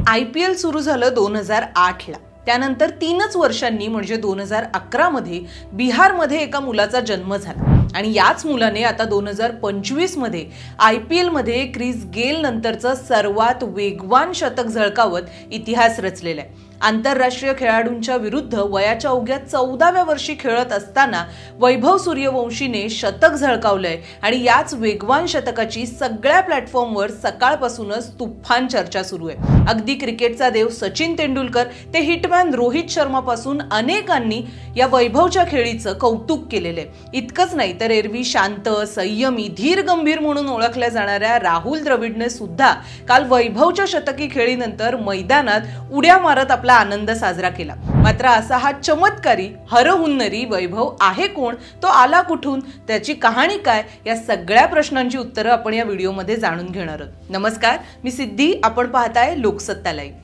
IPL सुरू झालं 2008 ला। त्यानंतर 3च वर्षांनी म्हणजे 2011 मध्ये बिहारमध्ये एका मुलाचा जन्म झाला आणि याच मुलाने आता 2025 मध्ये IPL मध्ये क्रिस गेल नंतरचं सर्वात वेगवान शतक झळकावत इतिहास रचलेला आहे। आंतरराष्ट्रीय खेळाडूंच्या विरुद्ध वयाच्या अवघ्या 14व्या वर्षी खेळत असताना वैभव सूर्यवंशीने शतक झळकावलंय आणि याच वेगवान शतकाची सगळ्या प्लॅटफॉर्मवर सकाळपासूनच तुफान चर्चा सुरू आहे। अगदी क्रिकेटचा देव सचिन तेंडुलकर ते हिटमॅन रोहित शर्मा पासून अनेकांनी या वैभवच्या खेळीचं कौतुक केलेलं आहे। इतकंच नाही तर एरवी शांत, संयमी, धीर गंभीर म्हणून ओळखल्या जाणाऱ्या राहुल द्रविडने सुद्धा काल वैभवच्या शतकी खेळीनंतर मैदानात उड्या मारत आपला आनंद साजरा केला। मात्र असा हा चमत्कारी हरहुन्नरी वैभव आहे कोण, तो आला कुठून, त्याची कहाणी काय, या सगळ्या प्रश्नांची उत्तरं आपण या व्हिडिओमध्ये जाणून घेणार आहोत। नमस्कार, मी सिद्धी, आपण पाहताय लोकसत्ता लाईव्ह।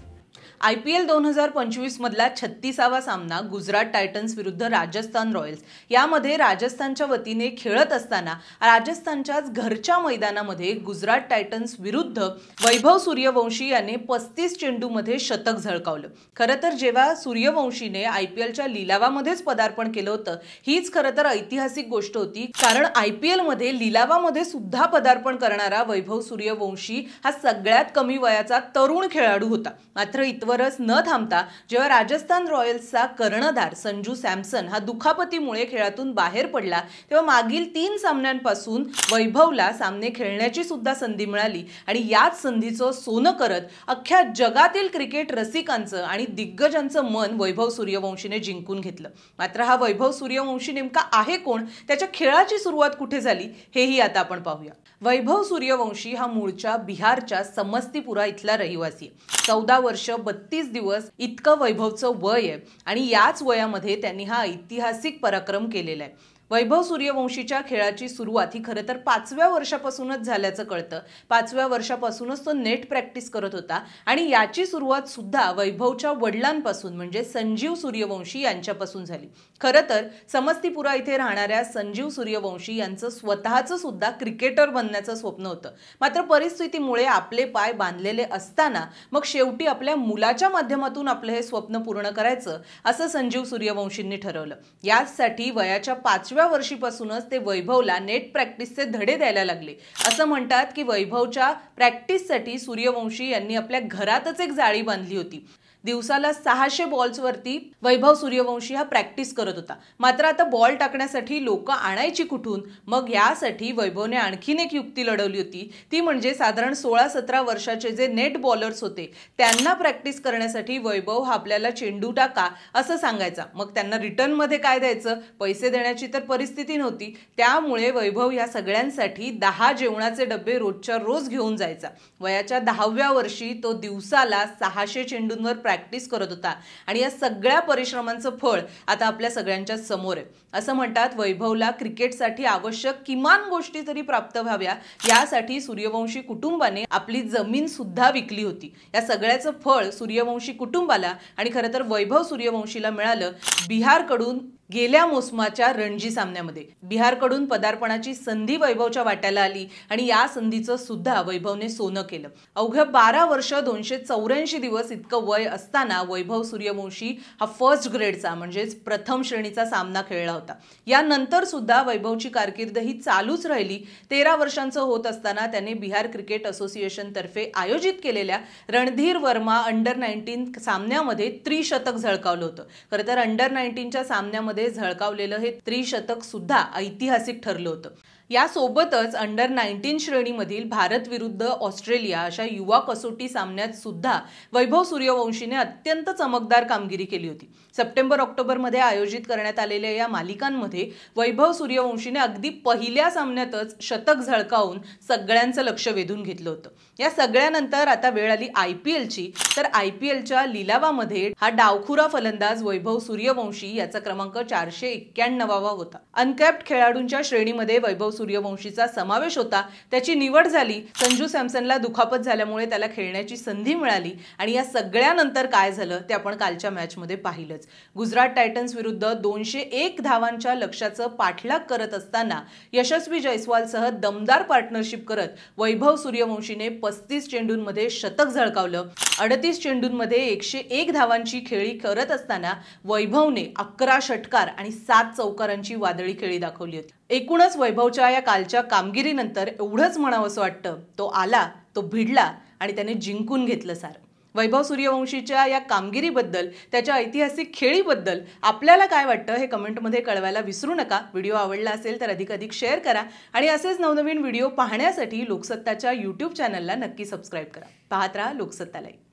IPL 2025 मधला 36वा सामना गुजरात टायटन्स विरुद्ध राजस्थान रॉयल्स यामध्ये राजस्थानच्या वतीने खेळत असताना राजस्थानच्याच घरच्या मैदानामध्ये गुजरात टायटन्स विरुद्ध वैभव सूर्यवंशी याने 35 चेंडूमध्ये शतक झळकावलं। खरं तर जेव्हा सूर्यवंशीने IPLच्या लिलावामध्येच पदार्पण केलं होतं, हीच खरं तर ऐतिहासिक गोष्ट होती, कारण IPL मध्ये लिलावामध्ये सुद्धा पदार्पण करणारा वैभव सूर्यवंशी हा सगळ्यात कमी वयाचा तरुण खेळाडू होता। मात्र इतवरच न थांबता जेव्हा राजस्थान रॉयल्सचा कर्णधार संजू सॅमसन हा दुखापतीमुळे खेळातून बाहेर पडला, तेव्हा मागील 3 सामन्यांपासून वैभवला सामने खेळण्याची सुद्धा संधी मिळाली आणि याच संधीचं सोनं करत अख्ख्या जगातील क्रिकेट रसिकांचं आणि दिग्गजांचं मन वैभव सूर्यवंशीने जिंकून घेतलं। मात्र हा वैभव सूर्यवंशी नेमका आहे कोण, त्याच्या खेळाची सुरुवात कुठे झाली, हेही आता आपण पाहूया। वैभव सूर्यवंशी हा मूळच्या बिहारच्या समस्तीपुरा इथला रहिवासी आहे। 14 वर्ष 32 दिवस इतकं वैभवचं वय आहे आणि याच वयामध्ये त्यांनी हा ऐतिहासिक पराक्रम केलेला आहे। वैभव सूर्यवंशीच्या खेळाची सुरुवात ही खरं तर 5व्या वर्षापासूनच झाल्याचं कळतं। 5व्या वर्षापासूनच तो नेट प्रॅक्टिस करत होता आणि याची सुरुवात सुद्धा वैभवच्या वडिलांपासून म्हणजे संजीव सूर्यवंशी यांच्यापासून झाली। खरं तर समस्तीपुरा इथे राहणाऱ्या संजीव सूर्यवंशी यांचं स्वतःचं सुद्धा क्रिकेटर बनण्याचं स्वप्न होतं। मात्र परिस्थितीमुळे आपले पाय बांधलेले असताना मग शेवटी आपल्या मुलाच्या माध्यमातून आपलं हे स्वप्न पूर्ण करायचं असं संजीव सूर्यवंशींनी ठरवलं। यासाठी वयाच्या 5व्या वर्षीपासूनच ते वैभवला नेट प्रॅक्टिसचे धडे द्यायला लागले। असं म्हणतात की वैभवच्या प्रॅक्टिससाठी सूर्यवंशी यांनी आपल्या घरातच एक जाळी बांधली होती। दिवसाला 600 बॉल्सवरती वैभव सूर्यवंशी हा प्रॅक्टिस करत होता। मात्र आता बॉल टाकण्यासाठी लोक आणायची कुठून, मग यासाठी वैभवने आणखीन एक युक्ती लढवली होती, ती म्हणजे साधारण 16-17 वर्षाचे जे नेट बॉलर्स होते त्यांना प्रॅक्टिस करण्यासाठी वैभव हा आपल्याला चेंडू टाका असं सांगायचा। मग त्यांना रिटर्न मध्ये काय द्यायचं, पैसे देण्याची तर परिस्थिती नव्हती, त्यामुळे वैभव या सगळ्यांसाठी 10 जेवणाचे डबे रोजच्या रोज घेऊन जायचा। वयाच्या 10व्या वर्षी तो दिवसाला 600 चेंडूंवर प्रॅक्टिस करत होता आणि या सगळ्या परिश्रमांचं फळ आता आपल्या सगळ्यांच्या समोर आहे। असं म्हणतात वैभवला क्रिकेटसाठी आवश्यक किमान गोष्टी तरी प्राप्त व्हाव्या यासाठी सूर्यवंशी कुटुंबाने आपली जमीन सुद्धा विकली होती। या सगळ्याचं फळ सूर्यवंशी कुटुंबाला आणि खरं तर वैभव सूर्यवंशीला मिळालं बिहारकडून गेल्या मोसमाच्या रणजी सामन्यामध्ये। बिहारकडून पदार्पणाची संधी वैभवच्या वाट्याला आली आणि या संधीचं सुद्धा वैभवने सोनं केलं। अवघ्या 12 वर्ष 284 दिवस इतकं वय असताना वैभव सूर्यवंशी हा फर्स्ट ग्रेडचा म्हणजेच प्रथम श्रेणीचा सामना खेळला होता। यानंतर सुद्धा वैभवची कारकीर्द ही चालूच राहिली। 13 वर्षांचं होत असताना त्याने बिहार क्रिकेट असोसिएशन तर्फे आयोजित केलेल्या रणधीर वर्मा अंडर 19 सामन्यामध्ये त्रिशतक झळकावलं होतं। खरं तर अंडर 19च्या सामन्यामध्ये झळकावलेलं हे त्रिशतक सुद्धा ऐतिहासिक ठरलं होतं। यासोबतच अंडर 19 श्रेणीमधील भारत विरुद्ध ऑस्ट्रेलिया अशा युवा कसोटी सामन्यात सुद्धा वैभव सूर्यवंशीने अत्यंत चमकदार कामगिरी केली होती। सप्टेंबर-ऑक्टोबर मध्ये आयोजित करण्यात आलेल्या या मालिकांमध्ये वैभव सूर्यवंशीने अगदी पहिल्या सामन्यातच शतक झळकावून सगळ्यांचं लक्ष वेधून घेतलं होतं। या सगळ्यानंतर आता वेळ आली IPLची, तर IPLच्या लिलावामध्ये हा डावखुरा फलंदाज वैभव सूर्यवंशी याचा क्रमांक 491वा होता। अनकॅप्ड खेळाडूंच्या श्रेणीमध्ये वैभव सूर्यवंशीचा समावेश होता. त्याची निवड झाली. संजू सॅमसनला दुखापत झाल्यामुळे त्याला खेळण्याची संधी मिळाली आणि या सगळ्यानंतर काय झालं ते आपण कालच्या मॅचमध्ये पाहिलंच. गुजरात टायटन्स विरुद्ध 201 धावांच्या लक्ष्याचं पाठलाग करत असताना यशस्वी जयस्वालसह दमदार पार्टनरशिप करत वैभव सूर्यवंशीने 35 चेंडूंमध्ये शतक झळकावलं. 38 चेंडूंमध्ये 101 धावांची खेळी करत असताना वैभवने 11 षटकार आणि 7 चौकारांची वादळी खेळी दाखवली होती. एकूणच वैभवच्या या कालच्या कामगिरीनंतर एवढंच म्हणावंसं वाटतं, तो आला, तो भिडला आणि त्याने जिंकून घेतलं सारं. वैभव सूर्यवंशीच्या या कामगिरीबद्दल, त्याच्या ऐतिहासिक खेळीबद्दल आपल्याला काय वाटतं हे कमेंटमध्ये कळवायला विसरू नका. व्हिडिओ आवडला असेल तर अधिकाधिक शेअर करा आणि असेच नवनवीन व्हिडिओ पाहण्यासाठी लोकसत्ताच्या YouTube चॅनलला नक्की सबस्क्राईब करा. पाहत राहा लोकसत्ता लाईव्ह.